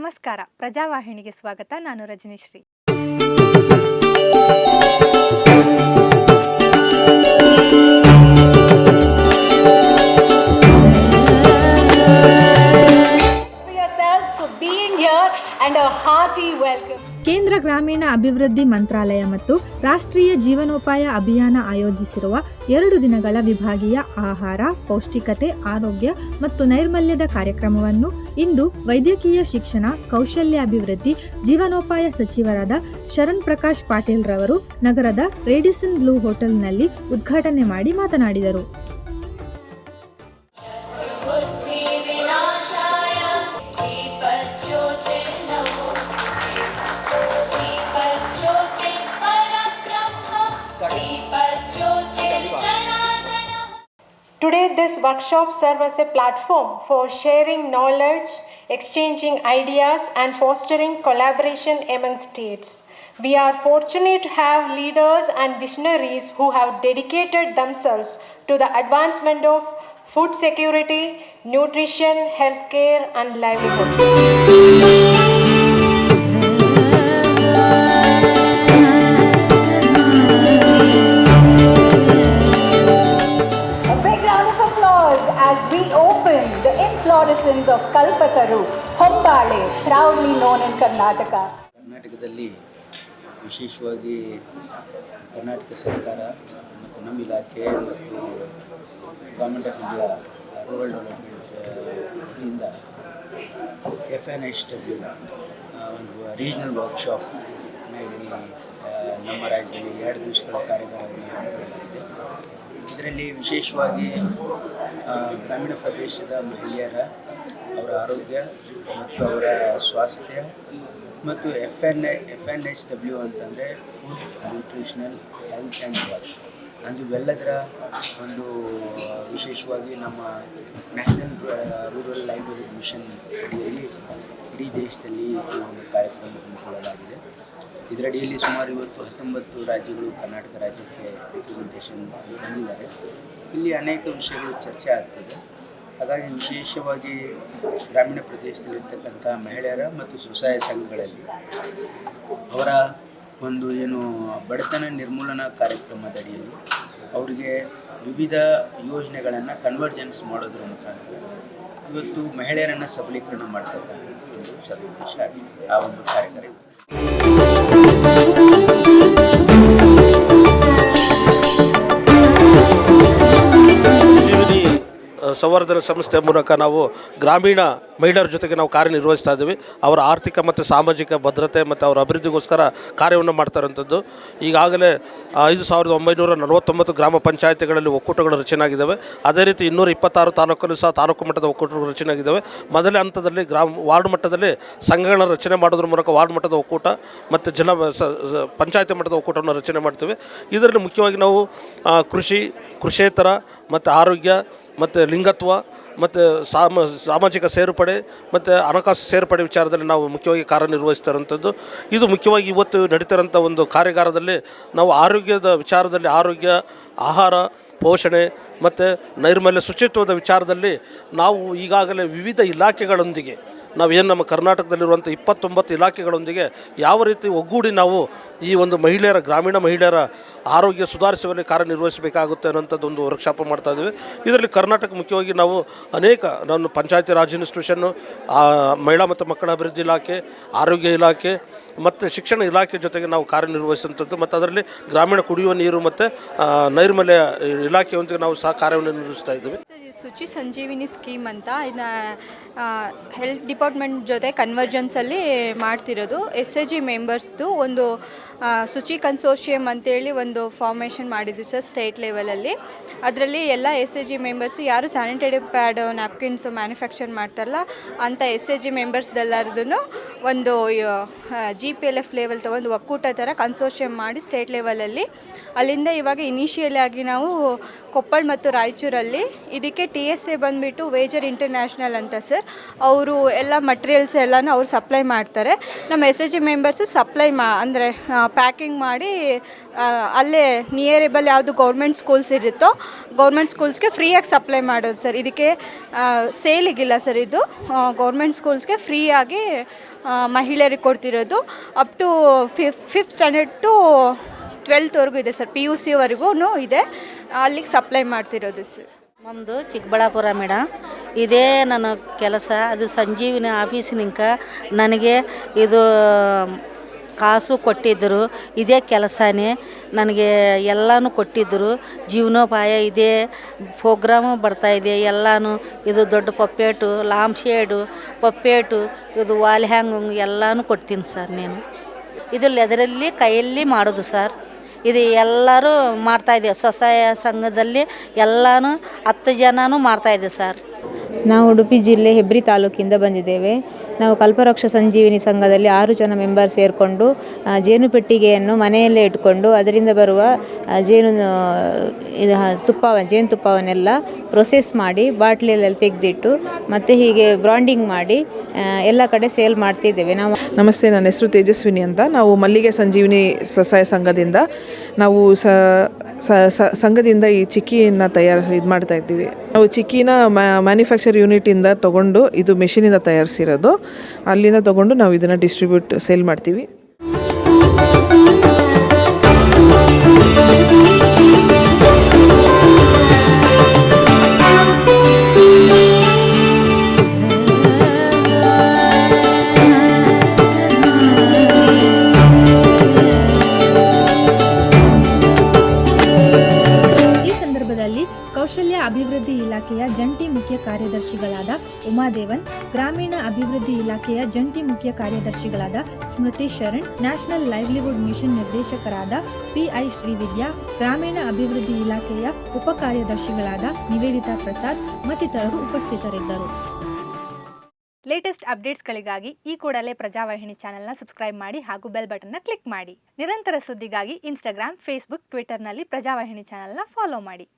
ನಮಸ್ಕಾರ, ಪ್ರಜಾವಾಹಿನಿಗೆ ಸ್ವಾಗತ. ನಾನು ರಜನಿಶ್ರೀ. ಕೇಂದ್ರ ಗ್ರಾಮೀಣ ಅಭಿವೃದ್ಧಿ ಮಂತ್ರಾಲಯ ಮತ್ತು ರಾಷ್ಟ್ರೀಯ ಜೀವನೋಪಾಯ ಅಭಿಯಾನ ಆಯೋಜಿಸಿರುವ 2 ದಿನಗಳ ವಿಭಾಗೀಯ ಆಹಾರ, ಪೌಷ್ಟಿಕತೆ, ಆರೋಗ್ಯ ಮತ್ತು ನೈರ್ಮಲ್ಯದ ಕಾರ್ಯಕ್ರಮವನ್ನು ಇಂದು ವೈದ್ಯಕೀಯ ಶಿಕ್ಷಣ, ಕೌಶಲ್ಯಾಭಿವೃದ್ಧಿ, ಜೀವನೋಪಾಯ ಸಚಿವರಾದ ಶರಣ್ ಪ್ರಕಾಶ್ ಪಾಟೀಲ್ ರವರು ನಗರದ ರೇಡಿಸನ್ ಬ್ಲೂ ಹೋಟೆಲ್ನಲ್ಲಿ ಉದ್ಘಾಟನೆ ಮಾಡಿ ಮಾತನಾಡಿದರು. Today, this workshop serves as a platform for sharing knowledge, exchanging ideas, and fostering collaboration among states. We are fortunate to have leaders and visionaries who have dedicated themselves to the advancement of food security, nutrition, healthcare, and livelihoods. As we open the inflorescence of Kalpataru, Hombale, proudly known in Karnataka. ಕರ್ನಾಟಕದಲ್ಲಿ ವಿಶೇಷವಾಗಿ ಕರ್ನಾಟಕ ಸರ್ಕಾರ ಮತ್ತು ನಮ್ಮ ಇಲಾಖೆ ಮತ್ತು government of India rural development FNHW ಒಂದು regional workshop ನಮ್ಮ ರಾಜ್ಯದಲ್ಲಿ 2 ದಿವಸಗಳ ಕಾರ್ಯಾಗಾರವನ್ನು ಹಮ್ಮಿಕೊಳ್ಳಲಾಗಿದೆ. ಇದರಲ್ಲಿ ವಿಶೇಷವಾಗಿ ಗ್ರಾಮೀಣ ಪ್ರದೇಶದ ಮಹಿಳೆಯರ ಅವರ ಆರೋಗ್ಯ ಮತ್ತು ಅವರ ಸ್ವಾಸ್ಥ್ಯ ಮತ್ತು FNHW ಅಂತಂದರೆ food, nutritional, health and wash ಅಂದರೆ ಇವೆಲ್ಲದರ ಒಂದು ವಿಶೇಷವಾಗಿ ನಮ್ಮ ನ್ಯಾಷನಲ್ ರೂರಲ್ ಲೈವ್ಲಿಹುಡ್ ಮಿಷನ್ ಅಡಿಯಲ್ಲಿ ಇಡೀ ದೇಶದಲ್ಲಿ ಒಂದು ಕಾರ್ಯಕ್ರಮ ಹಮ್ಮಿಕೊಳ್ಳಲಾಗಿದೆ. ಇದರಡಿಯಲ್ಲಿ ಸುಮಾರು ಇವತ್ತು 19 ರಾಜ್ಯಗಳು ಕರ್ನಾಟಕ ರಾಜ್ಯಕ್ಕೆ ರಿಪ್ರೆಸೆಂಟೇಷನ್ ಬಂದಿದ್ದಾರೆ. ಇಲ್ಲಿ ಅನೇಕ ವಿಷಯಗಳು ಚರ್ಚೆ ಆಗ್ತದೆ. ಹಾಗಾಗಿ ವಿಶೇಷವಾಗಿ ಗ್ರಾಮೀಣ ಪ್ರದೇಶದಲ್ಲಿರ್ತಕ್ಕಂಥ ಮಹಿಳೆಯರ ಮತ್ತು ಸ್ವಸಹಾಯ ಸಂಘಗಳಲ್ಲಿ ಅವರ ಒಂದು ಏನು ಬಡತನ ನಿರ್ಮೂಲನಾ ಕಾರ್ಯಕ್ರಮದ ಅಡಿಯಲ್ಲಿ ಅವರಿಗೆ ವಿವಿಧ ಯೋಜನೆಗಳನ್ನು ಕನ್ವರ್ಜೆನ್ಸ್ ಮಾಡೋದ್ರ ಮುಖಾಂತರ ಇವತ್ತು ಮಹಿಳೆಯರನ್ನು ಸಬಲೀಕರಣ ಮಾಡ್ತಕ್ಕಂಥದ್ದು ಒಂದು ಸದುದ್ದೇಶ ಆಗಿದೆ ಆ ಒಂದು ಕಾರ್ಯಕ್ರಮ. ಸಂವರ್ಧನ ಸಂಸ್ಥೆ ಮೂಲಕ ನಾವು ಗ್ರಾಮೀಣ ಮಹಿಳೆಯರ ಜೊತೆಗೆ ನಾವು ಕಾರ್ಯನಿರ್ವಹಿಸ್ತಾ ಇದ್ದೀವಿ. ಅವರ ಆರ್ಥಿಕ ಮತ್ತು ಸಾಮಾಜಿಕ ಭದ್ರತೆ ಮತ್ತು ಅವರ ಅಭಿವೃದ್ಧಿಗೋಸ್ಕರ ಕಾರ್ಯವನ್ನು ಮಾಡ್ತಾರಂಥದ್ದು. ಈಗಾಗಲೇ 5949 ಗ್ರಾಮ ಪಂಚಾಯತಿಗಳಲ್ಲಿ ಒಕ್ಕೂಟಗಳು ರಚನೆ ಆಗಿದ್ದಾವೆ. ಅದೇ ರೀತಿ 226 ತಾಲೂಕಲ್ಲೂ ಸಹ ತಾಲೂಕು ಮಟ್ಟದ ಒಕ್ಕೂಟಗಳು ರಚನೆ ಆಗಿದ್ದಾವೆ. ಮೊದಲೇ ಹಂತದಲ್ಲಿ ವಾರ್ಡ್ ಮಟ್ಟದಲ್ಲಿ ಸಂಘಗಳನ್ನ ರಚನೆ ಮಾಡೋದ್ರ ಮೂಲಕ ವಾರ್ಡ್ ಮಟ್ಟದ ಒಕ್ಕೂಟ ಮತ್ತು ಜಿಲ್ಲಾ ಪಂಚಾಯತಿ ಮಟ್ಟದ ಒಕ್ಕೂಟವನ್ನು ರಚನೆ ಮಾಡ್ತೀವಿ. ಇದರಲ್ಲಿ ಮುಖ್ಯವಾಗಿ ನಾವು ಕೃಷಿಯೇತರ ಮತ್ತು ಆರೋಗ್ಯ ಮತ್ತು ಲಿಂಗತ್ವ ಮತ್ತು ಸಾಮಾಜಿಕ ಸೇರ್ಪಡೆ ಮತ್ತು ಹಣಕಾಸು ಸೇರ್ಪಡೆ ವಿಚಾರದಲ್ಲಿ ನಾವು ಮುಖ್ಯವಾಗಿ ಕಾರ್ಯನಿರ್ವಹಿಸ್ತಾರಂಥದ್ದು. ಇದು ಮುಖ್ಯವಾಗಿ ಇವತ್ತು ನಡೀತಿರೋಂಥ ಒಂದು ಕಾರ್ಯಾಗಾರದಲ್ಲಿ ನಾವು ಆರೋಗ್ಯದ ವಿಚಾರದಲ್ಲಿ ಆರೋಗ್ಯ, ಆಹಾರ, ಪೋಷಣೆ ಮತ್ತು ನೈರ್ಮಲ್ಯ, ಶುಚಿತ್ವದ ವಿಚಾರದಲ್ಲಿ ನಾವು ಈಗಾಗಲೇ ವಿವಿಧ ಇಲಾಖೆಗಳೊಂದಿಗೆ ನಾವೇನು ನಮ್ಮ ಕರ್ನಾಟಕದಲ್ಲಿರುವಂಥ 29 ಇಲಾಖೆಗಳೊಂದಿಗೆ ಯಾವ ರೀತಿ ಒಗ್ಗೂಡಿ ನಾವು ಈ ಒಂದು ಗ್ರಾಮೀಣ ಮಹಿಳೆಯರ ಆರೋಗ್ಯ ಸುಧಾರಿಸುವಲ್ಲಿ ಕಾರ್ಯನಿರ್ವಹಿಸಬೇಕಾಗುತ್ತೆ ಅನ್ನೋಂಥದ್ದು ಒಂದು ವರ್ಕ್ಶಾಪ್ ಮಾಡ್ತಾಯಿದ್ದೀವಿ. ಇದರಲ್ಲಿ ಕರ್ನಾಟಕ ಮುಖ್ಯವಾಗಿ ನಾವು ಅನೇಕ ಪಂಚಾಯತಿ ರಾಜ್ ಇನ್ಸ್ಟಿಟ್ಯೂಷನ್ನು, ಮಹಿಳಾ ಮತ್ತು ಮಕ್ಕಳ ಅಭಿವೃದ್ಧಿ ಇಲಾಖೆ, ಆರೋಗ್ಯ ಇಲಾಖೆ ಮತ್ತು ಶಿಕ್ಷಣ ಇಲಾಖೆ ಜೊತೆಗೆ ನಾವು ಕಾರ್ಯನಿರ್ವಹಿಸುವಂಥದ್ದು ಮತ್ತು ಅದರಲ್ಲಿ ಗ್ರಾಮೀಣ ಕುಡಿಯುವ ನೀರು ಮತ್ತು ನೈರ್ಮಲ್ಯ ಇಲಾಖೆಯೊಂದಿಗೆ ನಾವು ಸಹ ಕಾರ್ಯವನ್ನು ನಿರ್ವಹಿಸ್ತಾ ಇದ್ದೀವಿ. ಶುಚಿ ಸಂಜೀವಿನಿ ಸ್ಕೀಮ್ ಅಂತ ಇದನ್ನ ಹೆಲ್ತ್ ಡಿಪಾರ್ಟ್ಮೆಂಟ್ ಜೊತೆ ಕನ್ವರ್ಜೆನ್ಸಲ್ಲಿ ಮಾಡ್ತಿರೋದು. SHG ಮೆಂಬರ್ಸ್ದು ಒಂದು ಶುಚಿ ಕನ್ಸೋರ್ಷಿಯಮ್ ಅಂತೇಳಿ ಒಂದು ಫಾರ್ಮೇಷನ್ ಮಾಡಿದ್ವಿ ಸರ್ ಸ್ಟೇಟ್ ಲೆವೆಲಲ್ಲಿ. ಅದರಲ್ಲಿ ಎಲ್ಲ SHG ಮೆಂಬರ್ಸು ಯಾರು ಸ್ಯಾನಿಟರಿ ಪ್ಯಾಡ್, ನ್ಯಾಪ್ಕಿನ್ಸು ಮ್ಯಾನುಫ್ಯಾಕ್ಚರ್ ಮಾಡ್ತಾರಲ್ಲ ಅಂಥ SHG ಮೆಂಬರ್ಸ್ದೆಲ್ಲರದೂ ಒಂದು GPLF ಲೆವೆಲ್ ಒಂದು ಒಕ್ಕೂಟ ಥರ ಕನ್ಸೋರ್ಷಿಯಮ್ ಮಾಡಿ ಸ್ಟೇಟ್ ಲೆವೆಲಲ್ಲಿ ಅಲ್ಲಿಂದ ಇವಾಗ ಇನಿಷಿಯಲ್ ಆಗಿ ನಾವು ಕೊಪ್ಪಳ ಮತ್ತು ರಾಯಚೂರಲ್ಲಿ ಇದಕ್ಕೆ TSA ಬಂದುಬಿಟ್ಟು ವೇಜರ್ ಇಂಟರ್ನ್ಯಾಷನಲ್ ಅಂತ ಸರ್, ಅವರು ಎಲ್ಲ ಮಟೀರಿಯಲ್ಸ್ ಎಲ್ಲನೂ ಅವ್ರು ಸಪ್ಲೈ ಮಾಡ್ತಾರೆ. ನಮ್ಮ SHG ಮೆಂಬರ್ಸು ಸಪ್ಲೈ ಅಂದರೆ ಪ್ಯಾಕಿಂಗ್ ಮಾಡಿ ಅಲ್ಲೇ ನಿಯರೇಬಲ್ ಯಾವುದು ಗೌರ್ಮೆಂಟ್ ಸ್ಕೂಲ್ಸ್ ಇರುತ್ತೋ ಗೌರ್ಮೆಂಟ್ ಸ್ಕೂಲ್ಸ್ಗೆ ಫ್ರೀಯಾಗಿ ಸಪ್ಲೈ ಮಾಡೋದು ಸರ್. ಇದಕ್ಕೆ ಸೇಲಿಗಿಲ್ಲ ಸರ್, ಇದು ಗೌರ್ಮೆಂಟ್ ಸ್ಕೂಲ್ಸ್ಗೆ ಫ್ರೀಯಾಗಿ ಮಹಿಳೆಯರಿಗೆ ಕೊಡ್ತಿರೋದು. Up to fifth standard to 12th ಇದೆ ಸರ್, PUC ಇದೆ, ಅಲ್ಲಿಗೆ ಸಪ್ಲೈ ಮಾಡ್ತಿರೋದು ಸರ್. ನಮ್ಮದು ಚಿಕ್ಕಬಳ್ಳಾಪುರ ಮೇಡಮ್. ಇದೇ ನನ್ನ ಕೆಲಸ. ಅದು ಸಂಜೀವಿನಿ ಆಫೀಸಿನಿಂದ ನನಗೆ ಇದು ಕಾಸು ಕೊಟ್ಟಿದ್ದರು. ಇದೇ ಕೆಲಸನೇ ನನಗೆ ಎಲ್ಲನೂ ಕೊಟ್ಟಿದ್ದರು. ಜೀವನೋಪಾಯ ಇದೇ ಪ್ರೋಗ್ರಾಮು ಬರ್ತಾಯಿದೆ ಎಲ್ಲನೂ. ಇದು ದೊಡ್ಡ ಪಪ್ಪೇಟು, ಲಾಂಗ್ ಶೇಡು, ಪಪ್ಪೇಟು, ಇದು ವಾಲ್ ಹ್ಯಾಂಗಿಂಗ್ ಎಲ್ಲನೂ ಕೊಡ್ತೀನಿ ಸರ್ నేను. ಇದು ಲೆದರಲ್ಲಿ ಕೈಯಲ್ಲಿ ಮಾಡೋದು ಸರ್. ಇದು ಎಲ್ಲರೂ ಮಾಡ್ತಾಯಿದ್ದೆ. ಸ್ವಸಹಾಯ ಸಂಘದಲ್ಲಿ ಎಲ್ಲನೂ 10 ಜನನೂ ಮಾಡ್ತಾಯಿದ್ದೆ ಸರ್. ನಾವು ಉಡುಪಿ ಜಿಲ್ಲೆ ಹೆಬ್ರಿ ತಾಲೂಕಿಂದ ಬಂದಿದ್ದೇವೆ. ನಾವು ಕಲ್ಪವೃಕ್ಷ ಸಂಜೀವಿನಿ ಸಂಘದಲ್ಲಿ 6 ಜನ ಮೆಂಬರ್ ಸೇರಿಕೊಂಡು ಜೇನು ಪೆಟ್ಟಿಗೆಯನ್ನು ಮನೆಯಲ್ಲೇ ಇಟ್ಕೊಂಡು ಅದರಿಂದ ಬರುವ ಜೇನುತುಪ್ಪವನ್ನೆಲ್ಲ ಪ್ರೊಸೆಸ್ ಮಾಡಿ ಬಾಟ್ಲಿಯಲ್ಲಿ ತೆಗೆದಿಟ್ಟು ಮತ್ತು ಹೀಗೆ ಬ್ರಾಂಡಿಂಗ್ ಮಾಡಿ ಎಲ್ಲ ಕಡೆ ಸೇಲ್ ಮಾಡ್ತಿದ್ದೇವೆ ನಾವು. ನಮಸ್ತೆ, ನನ್ನ ಹೆಸರು ತೇಜಸ್ವಿನಿ ಅಂತ. ನಾವು ಮಲ್ಲಿಗೆ ಸಂಜೀವಿನಿ ಸ್ವಸಹಾಯ ಸಂಘದಿಂದ ನಾವು ಸಂಘದಿಂದ ಈ ಚಿಕ್ಕಿಯನ್ನು ಇದು ಮಾಡ್ತಾ ಇದ್ದೀವಿ. ನಾವು ಚಿಕ್ಕಿನ ಮ್ಯಾನುಫ್ಯಾಕ್ಚರ್ ಯೂನಿಟಿಂದ ತೊಗೊಂಡು, ಇದು ಮೆಷಿನಿಂದ ತಯಾರಿಸಿರೋದು, ಅಲ್ಲಿಂದ ತೊಗೊಂಡು ನಾವು ಇದನ್ನು ಸೇಲ್ ಮಾಡ್ತೀವಿ. ಕೌಶಲ್ಯ ಅಭಿವೃದ್ಧಿ ಇಲಾಖೆಯ ಜಂಟಿ ಮುಖ್ಯ ಕಾರ್ಯದರ್ಶಿಗಳಾದ ಉಮಾದೇವನ್, ಗ್ರಾಮೀಣ ಅಭಿವೃದ್ಧಿ ಇಲಾಖೆಯ ಜಂಟಿ ಮುಖ್ಯ ಕಾರ್ಯದರ್ಶಿಗಳಾದ ಸ್ಮೃತಿ ಶರಣ್, ನ್ಯಾಷನಲ್ ಲೈವ್ಲಿಹುಡ್ ಮಿಷನ್ ನಿರ್ದೇಶಕರಾದ PI ಶ್ರೀವಿದ್ಯಾ, ಗ್ರಾಮೀಣ ಅಭಿವೃದ್ಧಿ ಇಲಾಖೆಯ ಉಪ ಕಾರ್ಯದರ್ಶಿಗಳಾದ ನಿವೇದಿತಾ ಪ್ರಸಾದ್ ಮತ್ತಿತರರು ಉಪಸ್ಥಿತರಿದ್ದರು. ಲೇಟೆಸ್ಟ್ ಅಪ್ಡೇಟ್ಸ್ಗಳಿಗಾಗಿ ಈ ಕೂಡಲೇ ಪ್ರಜಾವಾಹಿನಿ ಚಾನೆಲ್ನ ಸಬ್ಸ್ಕ್ರೈಬ್ ಮಾಡಿ ಹಾಗೂ ಬೆಲ್ ಬಟನ್ನ ಕ್ಲಿಕ್ ಮಾಡಿ. ನಿರಂತರ ಸುದ್ದಿಗಾಗಿ ಇನ್ಸ್ಟಾಗ್ರಾಮ್, ಫೇಸ್ಬುಕ್, ಟ್ವಿಟರ್ನಲ್ಲಿ ಪ್ರಜಾವಾಹಿನಿ ಚಾನೆಲ್ನ ಫಾಲೋ ಮಾಡಿ.